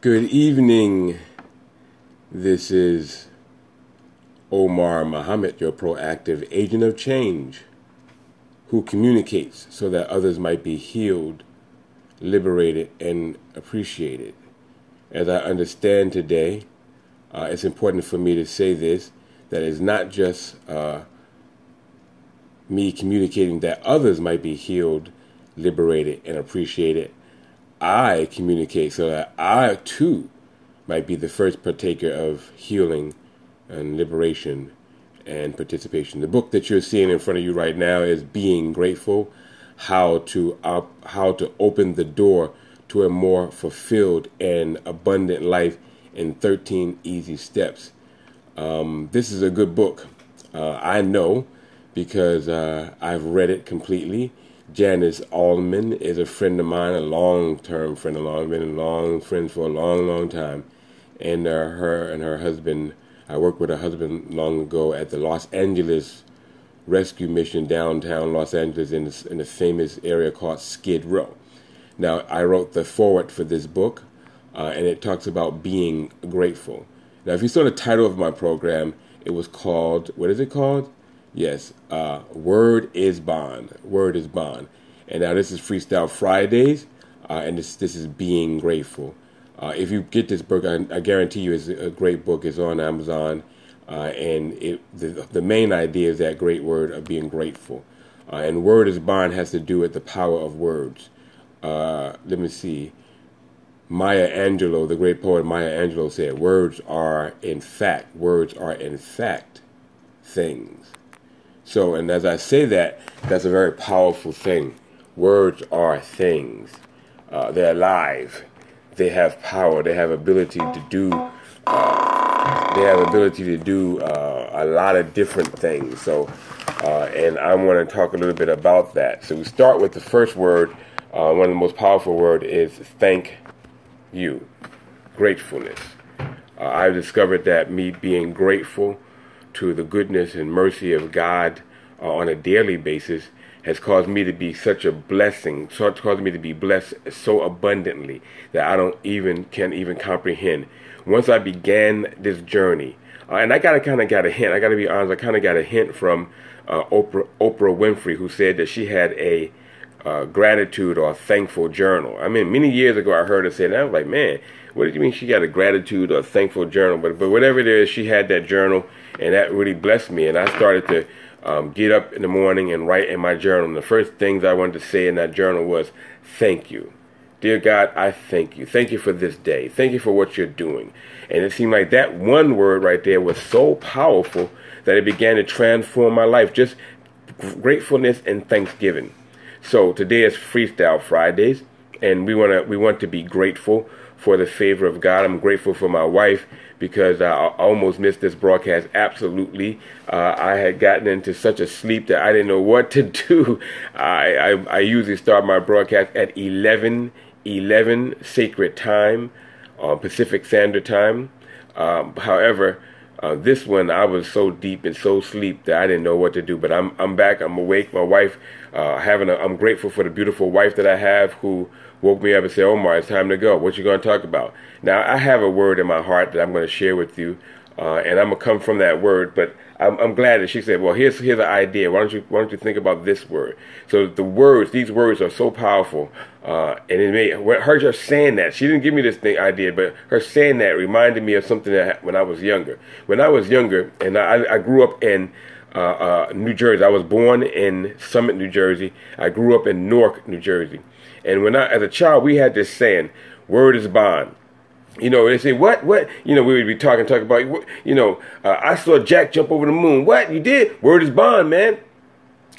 Good evening. This is Omar Muhammad, your proactive agent of change, who communicates so that others might be healed, liberated, and appreciated. As I understand today, it's important for me to say this, that it's not just me communicating that others might be healed, liberated, and appreciated. I communicate so that I too might be the first partaker of healing and liberation and participation. The book that you're seeing in front of you right now is Being Grateful, how to open the door to a more fulfilled and abundant life in 13 easy steps. This is a good book. I know because I've read it completely. Janice Allman is a friend of mine, a long-term friend of mine, been a long friend for a long, long time. And her and her husband, I worked with her husband long ago at the Los Angeles Rescue Mission, downtown Los Angeles, in a famous area called Skid Row. Now, I wrote the foreword for this book, and it talks about being grateful. Now, if you saw the title of my program, it was called, what is it called? Yes, Word is Bond. Word is Bond. And now this is Freestyle Fridays, and this is Being Grateful. If you get this book, I guarantee you it's a great book. It's on Amazon, and the main idea is that great word of being grateful. And Word is Bond has to do with the power of words. Let me see. Maya Angelou, the great poet Maya Angelou, said, words are in fact things. So, and as I say that, that's a very powerful thing. Words are things. They're alive. They have power. They have ability to do. A lot of different things. So, and I want to talk a little bit about that. So we start with the first word. One of the most powerful words is thank you. Gratefulness. I've discovered that me being grateful to the goodness and mercy of God on a daily basis has caused me to be such a blessing, caused me to be blessed so abundantly that I can't even comprehend. Once I began this journey, and I got a hint. I got to be honest. I kind of got a hint from Oprah Winfrey, who said that she had a gratitude or a thankful journal. I mean, many years ago I heard her say that. I was like, man, what do you mean she got a gratitude or a thankful journal? But whatever it is, she had that journal, and that really blessed me. And I started to get up in the morning and write in my journal. And the first things I wanted to say in that journal was, thank you. Dear God, I thank you. Thank you for this day. Thank you for what you're doing. And it seemed like that one word right there was so powerful that it began to transform my life. Just gratefulness and thanksgiving. So today is Freestyle Fridays, and we want to be grateful for the favor of God. I'm grateful for my wife because I almost missed this broadcast. Absolutely. I had gotten into such a sleep that I didn't know what to do. I usually start my broadcast at 11:11 sacred time, Pacific Standard Time. However, this one I was so deep and so asleep that I didn't know what to do. But I'm back. I'm awake. My wife, I'm grateful for the beautiful wife that I have, who woke me up and said, Omar, it's time to go. What you going to talk about? Now, I have a word in my heart that I'm going to share with you, and I'm going to come from that word. But I'm glad that she said, well, here's an idea. Why don't you think about this word? So these words are so powerful, and it made her just saying that. She didn't give me this idea, but her saying that reminded me of something that when I was younger. When I was younger, and I grew up in New Jersey. I was born in Summit, New Jersey. I grew up in Newark, New Jersey. And as a child, we had this saying, word is bond. You know, they say, what? You know, we would be talking about, I saw Jack jump over the moon. What? You did? Word is bond, man.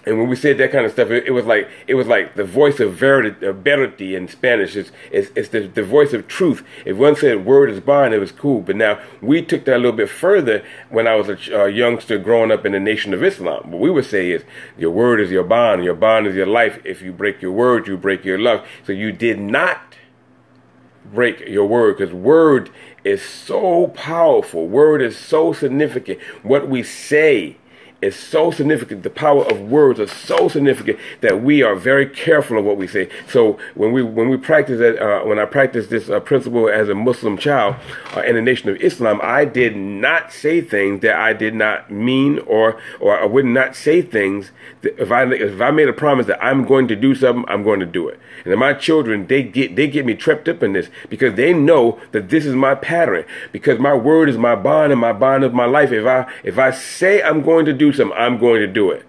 And when we said that kind of stuff, it was like the voice of verity in Spanish. It's the voice of truth. If one said word is bond, it was cool. But now we took that a little bit further when I was a youngster growing up in the Nation of Islam. What we would say is, your word is your bond is your life. If you break your word, you break your love. So you did not break your word, because word is so powerful. Word is so significant. What we say is so significant. The power of words are so significant that we are very careful of what we say. So when we practice that, when I practice this principle as a Muslim child in the Nation of Islam, I did not say things that I did not mean, or I would not say things that if I made a promise that I'm going to do something, I'm going to do it. And then my children, they get me tripped up in this because they know that this is my pattern, because my word is my bond and my bond is my life. If I say I'm going to do something, I'm going to do it.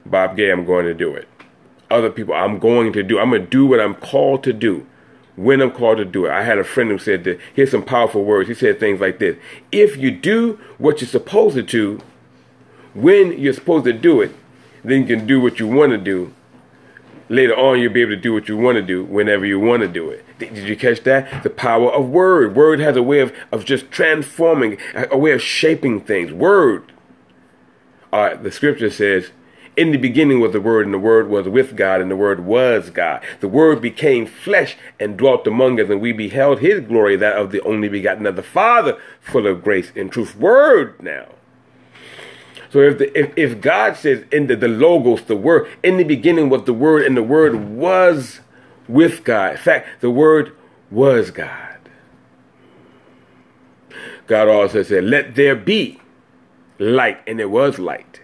Bob Gay, I'm going to do it. Other people, I'm going to do what I'm called to do when I'm called to do it. I had a friend who said that, here's some powerful words. He said things like this: if you do what you're supposed to do when you're supposed to do it, then you can do what you want to do. Later on, you'll be able to do what you want to do whenever you want to do it. Did you catch that? The power of word. Word has a way of just transforming, a way of shaping things. Word. The scripture says, in the beginning was the Word, and the Word was with God, and the Word was God. The Word became flesh and dwelt among us, and we beheld His glory, that of the only begotten of the Father, full of grace and truth. Word now. So if God says in the Logos, the Word, in the beginning was the Word, and the Word was with God. In fact, the Word was God. God also said, let there be light, and there was light.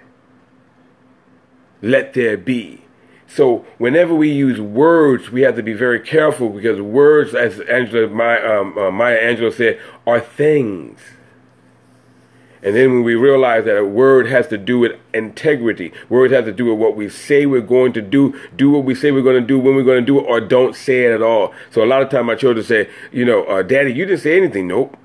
Let there be. So whenever we use words, we have to be very careful, because words, as Maya Angelou said, are things. And then when we realize that a word has to do with integrity, words have to do with what we say we're going to do what we say we're going to do when we're going to do it, or don't say it at all. So a lot of times my children say, Daddy, you didn't say anything. Nope.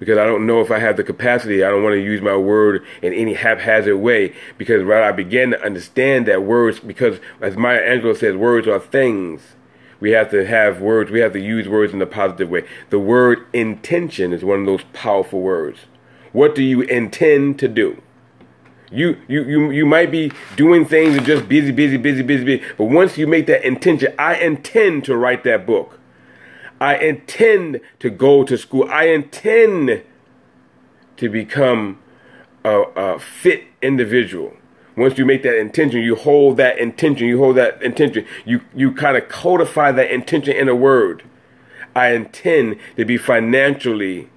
Because I don't know if I have the capacity. I don't want to use my word in any haphazard way. Because I began to understand that words, because as Maya Angelou says, words are things. We have to have words. We have to use words in a positive way. The word intention is one of those powerful words. What do you intend to do? You might be doing things and just busy. But once you make that intention, I intend to write that book. I intend to go to school. I intend to become a fit individual. Once you make that intention, you hold that intention. You kind of codify that intention in a word. I intend to be financially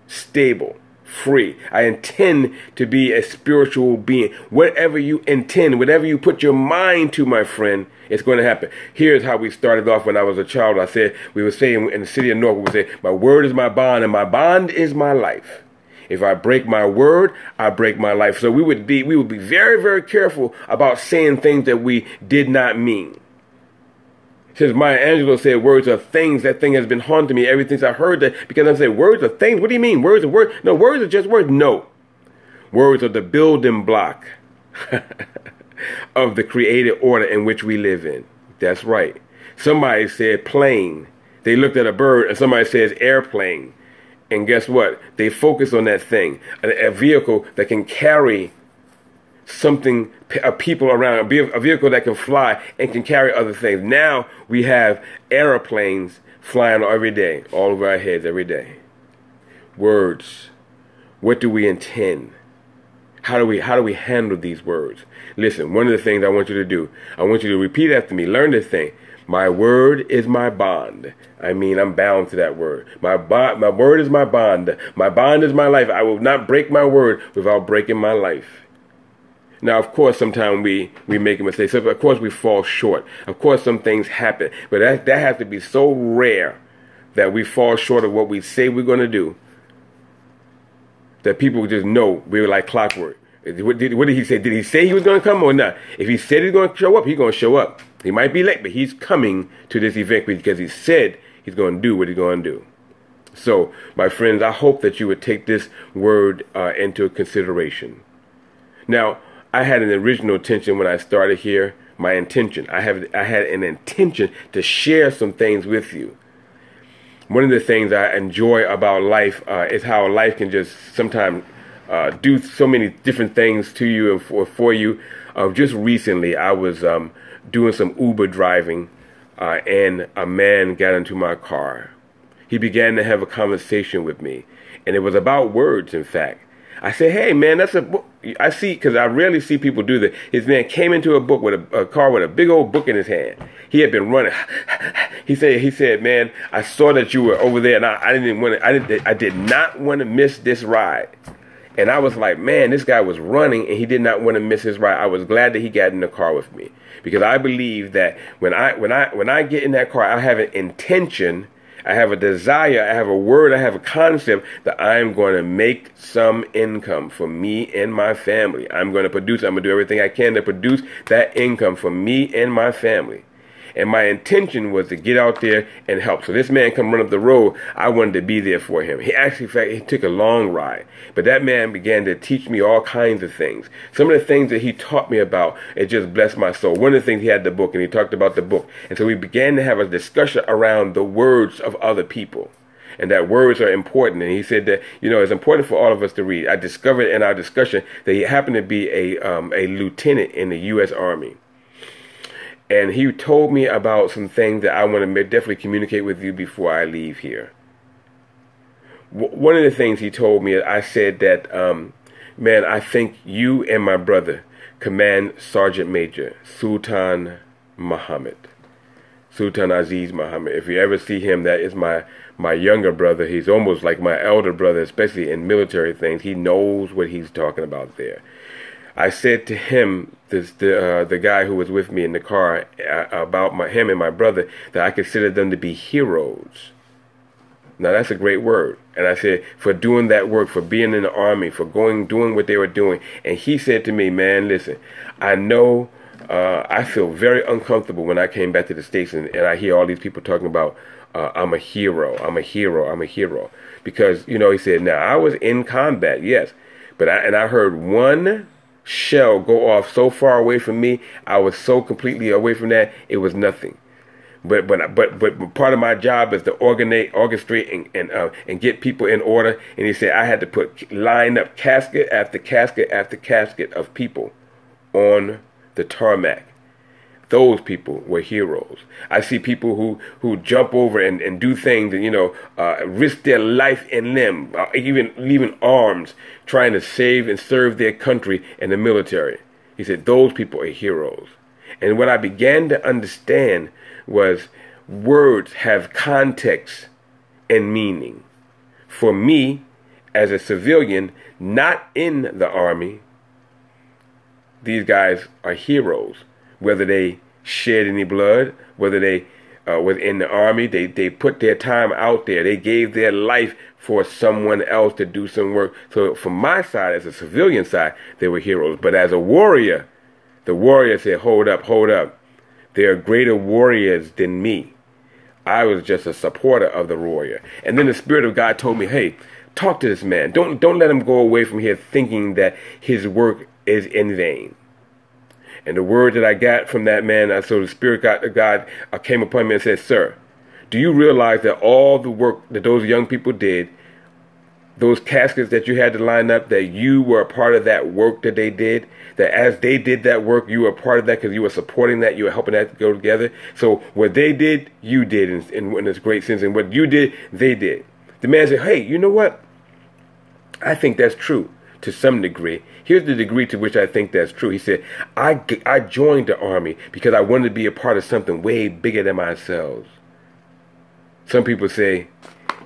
stable, free. I intend to be a spiritual being. Whatever you intend, whatever you put your mind to, my friend, it's going to happen. Here's how we started off when I was a child. We were saying in the city of Norfolk, we say, my word is my bond, and my bond is my life. If I break my word, I break my life. So we would be very, very careful about saying things that we did not mean. Since Maya Angelou said words are things, that thing has been haunting me ever since I heard that, because I said words are things. What do you mean? Words are words? No, words are just words. No. Words are the building block of the created order in which we live in. That's right. Somebody said plane. They looked at a bird, and somebody says airplane. And guess what? They focus on that thing. A vehicle that can carry something, people around, a vehicle that can fly and can carry other things. Now we have airplanes flying every day, all over our heads every day. Words. What do we intend? How do we handle these words? Listen, one of the things I want you to do, I want you to repeat after me. Learn this thing. My word is my bond. I mean, I'm bound to that word. My word is my bond. My bond is my life. I will not break my word without breaking my life. Now, of course, sometimes we make a mistake. So, of course, we fall short. Of course, some things happen. But that has to be so rare that we fall short of what we say we're going to do, that people just know we're like clockwork. What did he say? Did he say he was going to come or not? If he said he's going to show up, he's going to show up. He might be late, but he's coming to this event because he said he's going to do what he's going to do. So, my friends, I hope that you would take this word into consideration. Now, I had an original intention when I started here. My intention. I had an intention to share some things with you. One of the things I enjoy about life is how life can just sometimes do so many different things to you and for you. Just recently, I was doing some Uber driving, and a man got into my car. He began to have a conversation with me, and it was about words, in fact. I said, hey, man, that's a book. I see, because I rarely see people do that. His man came into a book with a car with a big old book in his hand. He had been running. He said, man, I saw that you were over there, and I did not want to miss this ride. And I was like, man, this guy was running, and he did not want to miss his ride. I was glad that he got in the car with me, because I believe that when I get in that car, I have an intention, I have a desire, I have a word, I have a concept that I'm going to make some income for me and my family. I'm going to do everything I can to produce that income for me and my family. And my intention was to get out there and help. So this man come run up the road, I wanted to be there for him. He actually, in fact, he took a long ride. But that man began to teach me all kinds of things. Some of the things that he taught me about, it just blessed my soul. One of the things, he had the book, and he talked about the book. And so we began to have a discussion around the words of other people, and that words are important. And he said that, it's important for all of us to read. I discovered in our discussion that he happened to be a lieutenant in the U.S. Army. And he told me about some things that I want to definitely communicate with you before I leave here. One of the things he told me, I said that, man, I think you and my brother, Command Sergeant Major Sultan Muhammad, Sultan Aziz Muhammad. If you ever see him, that is my younger brother. He's almost like my elder brother, especially in military things. He knows what he's talking about there. I said to him, the guy who was with me in the car, about him and my brother, that I consider them to be heroes. Now that's a great word. And I said, for doing that work, for being in the Army, for doing what they were doing. And he said to me, man, listen, I know, I feel very uncomfortable when I came back to the States and I hear all these people talking about, I'm a hero, I'm a hero, I'm a hero. Because, he said, now I was in combat, yes, but I heard one shell go off so far away from me. I was so completely away from that, it was nothing. But part of my job is to orchestrate and get people in order. And he said I had to line up casket after casket after casket of people on the tarmac. Those people were heroes. I see people who jump over and do things and, risk their life and limb, even leaving arms, trying to save and serve their country in the military. He said, those people are heroes. And what I began to understand was words have context and meaning. For me, as a civilian, not in the Army, these guys are heroes. Whether they shed any blood, whether they was in the Army, they put their time out there. They gave their life for someone else to do some work. So from my side, as a civilian side, they were heroes. But as a warrior, the warrior said, hold up, hold up. There are greater warriors than me. I was just a supporter of the warrior. And then the Spirit of God told me, hey, talk to this man. Don't let him go away from here thinking that his work is in vain. And the word that I got from that man, so the Spirit of God came upon me and said, sir, do you realize that all the work that those young people did, those caskets that you had to line up, that you were a part of that work that they did, that as they did that work, you were a part of that because you were supporting that, you were helping that to go together. So what they did, you did in this great sense, and what you did, they did. The man said, hey, you know what? I think that's true to some degree. Here's the degree to which I think that's true. He said, I joined the Army because I wanted to be a part of something way bigger than myself. Some people say,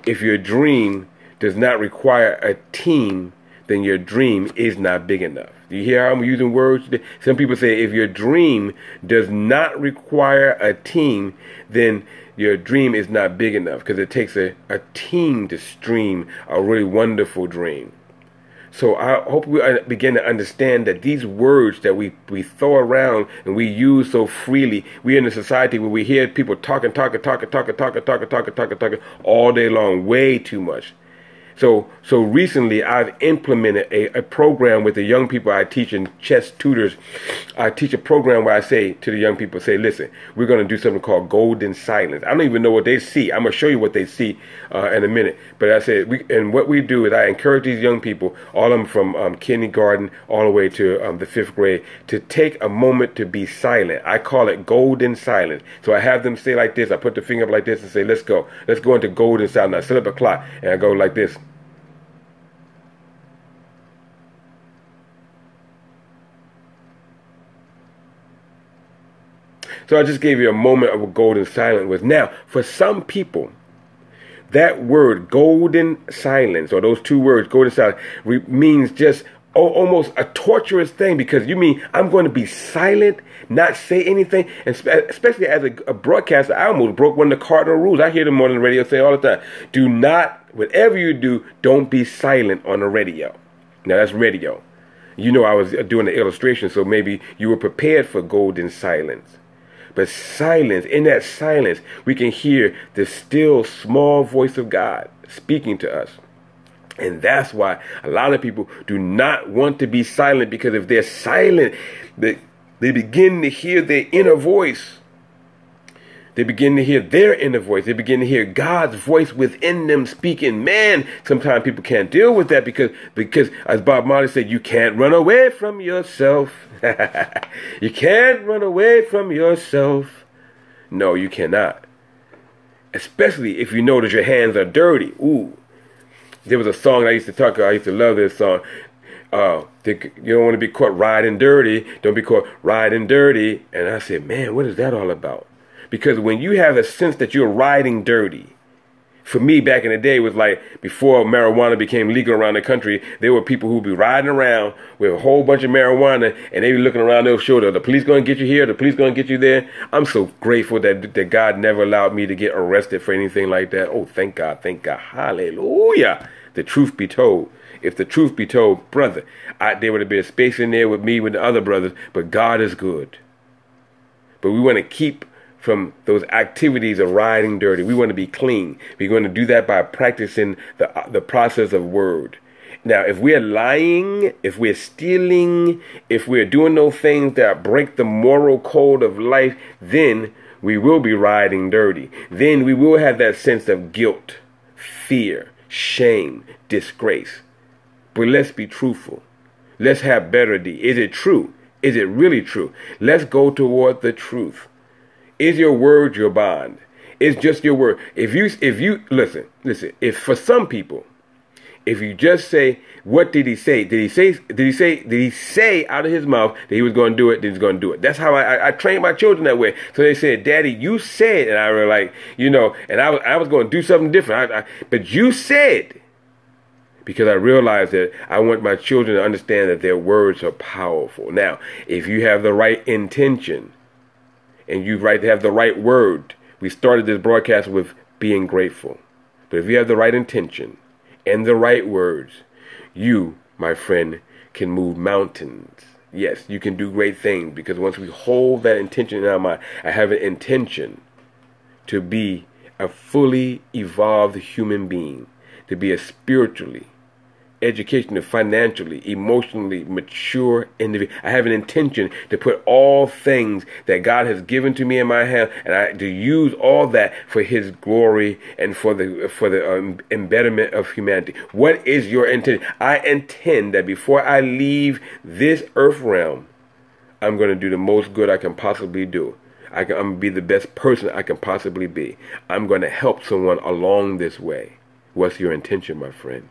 if your dream does not require a team, then your dream is not big enough. Do you hear how I'm using words? Some people say, if your dream does not require a team, then your dream is not big enough, because it takes a team to stream a really wonderful dream. So I hope we begin to understand that these words that we throw around and we use so freely, we're in a society where we hear people talking all day long, way too much. So recently I've implemented a program with the young people I teach in chess tutors. I teach a program where I say to the young people, say, listen, we're going to do something called golden silence. I don't even know what they see. I'm going to show you what they see in a minute. But I said, what we do is I encourage these young people, all of them from kindergarten all the way to the 5th grade, to take a moment to be silent. I call it golden silence. So I have them say like this. I put the finger up like this and say, let's go. Let's go into golden silence. I set up a clock and I go like this. So I just gave you a moment of what golden silence was. Now, for some people, that word golden silence, or those two words, golden silence, means just almost a torturous thing, because you mean I'm going to be silent, not say anything, and especially as a broadcaster, I almost broke one of the cardinal rules. I hear them on the radio say all the time, do not, whatever you do, don't be silent on the radio. Now that's radio. You know, I was doing the illustration, so maybe you were prepared for golden silence. But silence, in that silence, we can hear the still small voice of God speaking to us. And that's why a lot of people do not want to be silent, because if they're silent, they begin to hear their inner voice. They begin to hear their inner voice. They begin to hear God's voice within them speaking. Man, sometimes people can't deal with that because as Bob Marley said, you can't run away from yourself. You can't run away from yourself. No, you cannot. Especially if you know that your hands are dirty. Ooh. There was a song I used to love this song. You don't want to be caught riding dirty. Don't be caught riding dirty. And I said, man, what is that all about? Because when you have a sense that you're riding dirty, for me back in the day, it was like before marijuana became legal around the country, there were people who would be riding around with a whole bunch of marijuana, and they be looking around their shoulder. The police going to get you here. The police going to get you there. I'm so grateful that God never allowed me to get arrested for anything like that. Oh, thank God. Thank God. Hallelujah. The truth be told. If the truth be told, brother, there would have been a space in there with me, with the other brothers, but God is good. But we want to keep from those activities of riding dirty. We want to be clean. We're going to do that by practicing the process of word. Now, if we're lying, if we're stealing, if we're doing those things that break the moral code of life, then we will be riding dirty. Then we will have that sense of guilt, fear, shame, disgrace. But let's be truthful. Let's have better deeds. Is it true? Is it really true? Let's go toward the truth. Is your word your bond? It's just your word. If you listen, if for some people, if you just say, what did he say? Did he say out of his mouth that he was going to do it, then he's going to do it. That's how I train my children that way. So they said, Daddy, you said, and I was like, and I was going to do something different. But you said, because I realized that I want my children to understand that their words are powerful. Now, if you have the right intention, and you have the right word. We started this broadcast with being grateful. But if you have the right intention and the right words, you, my friend, can move mountains. Yes, you can do great things, because once we hold that intention in our mind, I have an intention to be a fully evolved human being, to be a spiritually, educationally, financially, emotionally mature individual. I have an intention to put all things that God has given to me in my hand, and to use all that for His glory and for the embetterment of humanity. What is your intention? I intend that before I leave this earth realm, I'm going to do the most good I can possibly do. I'm going to be the best person I can possibly be. I'm going to help someone along this way. What's your intention, my friend?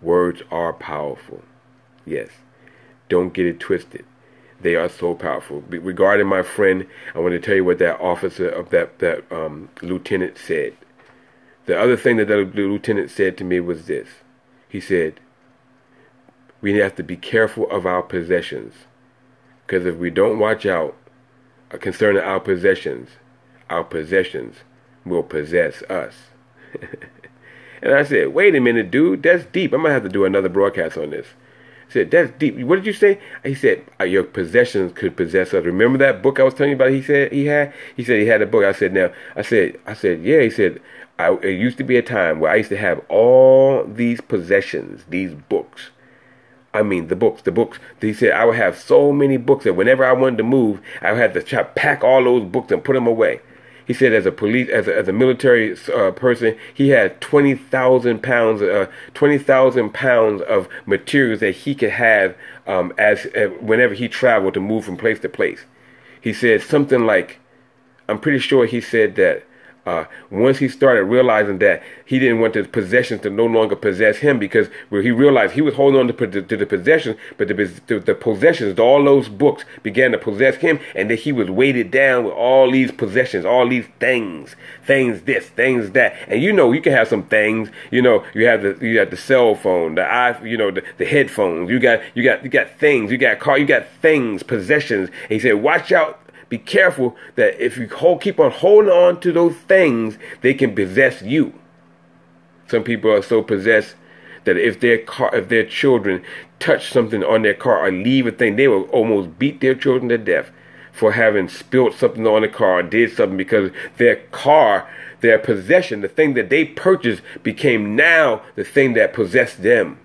Words are powerful. Yes. Don't get it twisted. They are so powerful. Regarding my friend, I want to tell you what that officer of that lieutenant said. The other thing that the lieutenant said to me was this. He said, we have to be careful of our possessions, because if we don't watch out concerning our possessions will possess us. And I said, wait a minute, dude, that's deep. I'm going to have to do another broadcast on this. I said, that's deep. What did you say? He said, your possessions could possess us. Remember that book I was telling you about? He said he had a book. I said, yeah. He said, it used to be a time where I used to have all these possessions, these books. I mean, the books. He said, I would have so many books that whenever I wanted to move, I would have to try to pack all those books and put them away. He said, as a military person, he had 20,000 pounds of materials that he could have whenever he traveled to move from place to place. He said something like, I'm pretty sure he said that Once he started realizing that he didn't want his possessions to no longer possess him, because he realized he was holding on to the possessions, but the possessions, all those books began to possess him, and that he was weighted down with all these possessions, all these things this, things that. And you can have some things. You have the cell phone, the headphones. You got things. You got car. You got things, possessions. And he said, watch out. Be careful that if you keep on holding on to those things, they can possess you. Some people are so possessed that if their children touch something on their car or leave a thing, they will almost beat their children to death for having spilled something on the car or did something, because their car, their possession, the thing that they purchased, became now the thing that possessed them.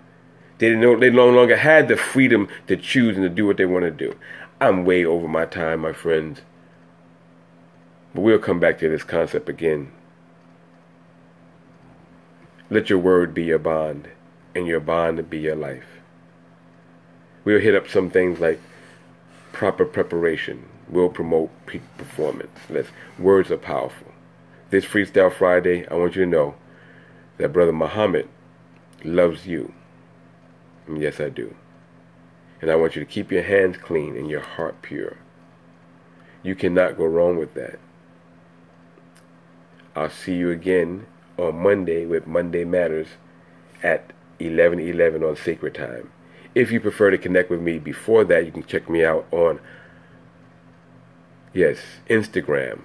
They no longer had the freedom to choose and to do what they want to do. I'm way over my time, my friends. But we'll come back to this concept again. Let your word be your bond, and your bond be your life. We'll hit up some things like proper preparation. We'll promote peak performance. Words are powerful. This Freestyle Friday, I want you to know that Brother Muhammad loves you. And yes, I do. And I want you to keep your hands clean and your heart pure. You cannot go wrong with that. I'll see you again on Monday with Monday Matters at 11:11 on Sacred Time. If you prefer to connect with me before that, you can check me out on, Instagram.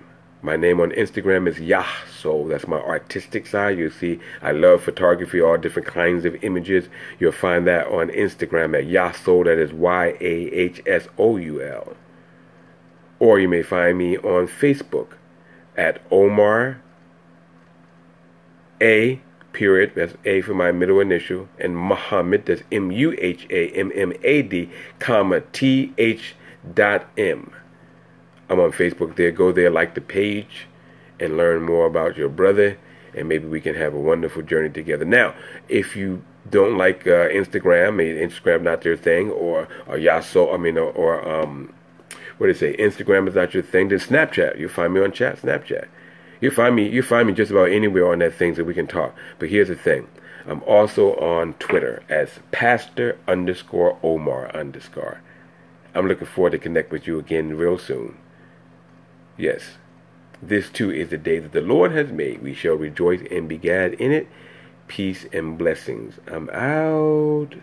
My name on Instagram is Yahso. That's my artistic side. You'll see I love photography, all different kinds of images. You'll find that on Instagram at Yahsoul. That is YAHSOUL. Or you may find me on Facebook at Omar A, period. That's A for my middle initial. And Muhammad, that's MUHAMMAD, comma TH.M. I'm on Facebook there. Go there, like the page, and learn more about your brother, and maybe we can have a wonderful journey together. Now, if you don't like Instagram, maybe Instagram not your thing, or Instagram is not your thing, then Snapchat. You'll find me on Snapchat. You'll find me just about anywhere on that thing so we can talk. But here's the thing. I'm also on Twitter as Pastor_Omar_. I'm looking forward to connect with you again real soon. Yes, this too is the day that the Lord has made. We shall rejoice and be glad in it. Peace and blessings. I'm out.